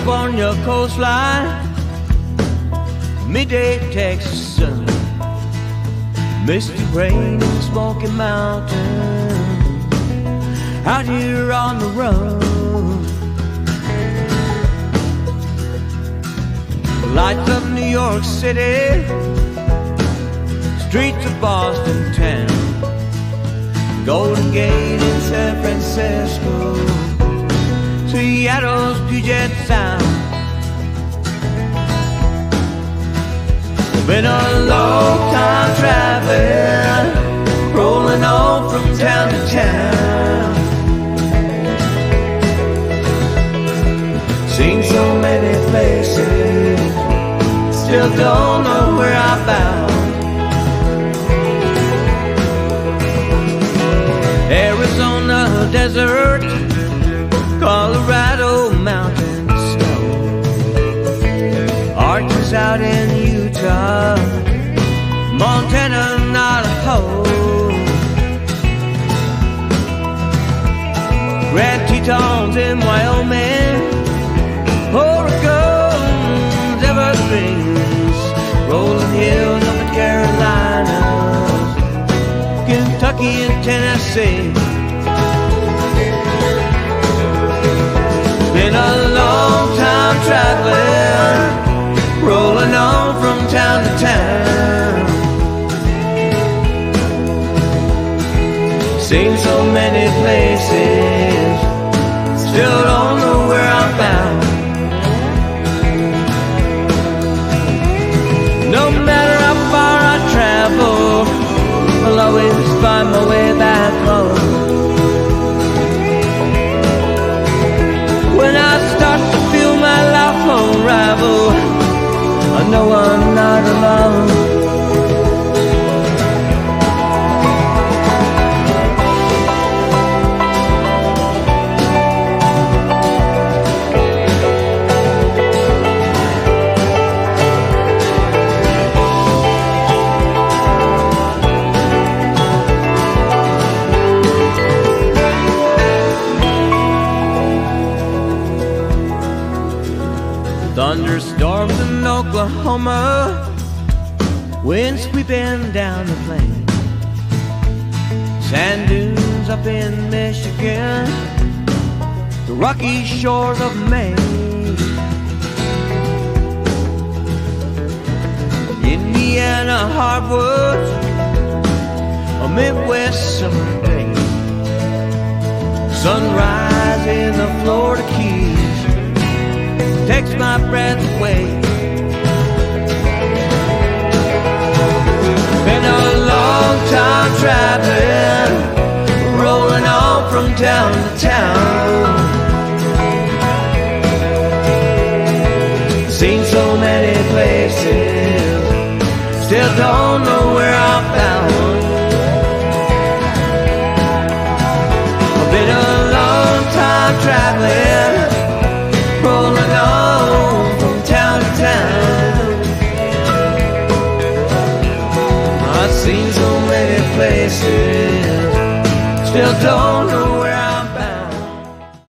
California coastline, midday Texas sun, misty rain in Smoky Mountain, out here on the run. Lights of New York City, streets of Boston town, Golden Gate in San Francisco, Seattle's Puget Sound. Been a long time traveling, rolling on from town to town. Seen so many places, still don't know where I'm bound. Arizona desert, Colorado mountain snow, Arches out in Utah, Montana, Idaho, Grand Tetons in Wyoming, Oregon's Everglades, rolling hills up in Carolinas, Kentucky and Tennessee. Been a long time traveling, rolling on from town to town. Seen so many places, still don't know where I'm bound. No matter how far I travel, I'll always find my way back home. When I start to feel my life unravel, I know I'm not alone. Thunderstorms in Oklahoma, wind sweeping down the plain, sand dunes up in Michigan, the rocky shores of Maine, Indiana hardwoods, a Midwest summer day, sunrise in the Florida Keys takes my breath away. Been a long time traveling, rolling on from town to town. Seen so many places, still don't know where I'm bound. Been a long time traveling, rolling on from town to town. I've seen so many places, still don't know where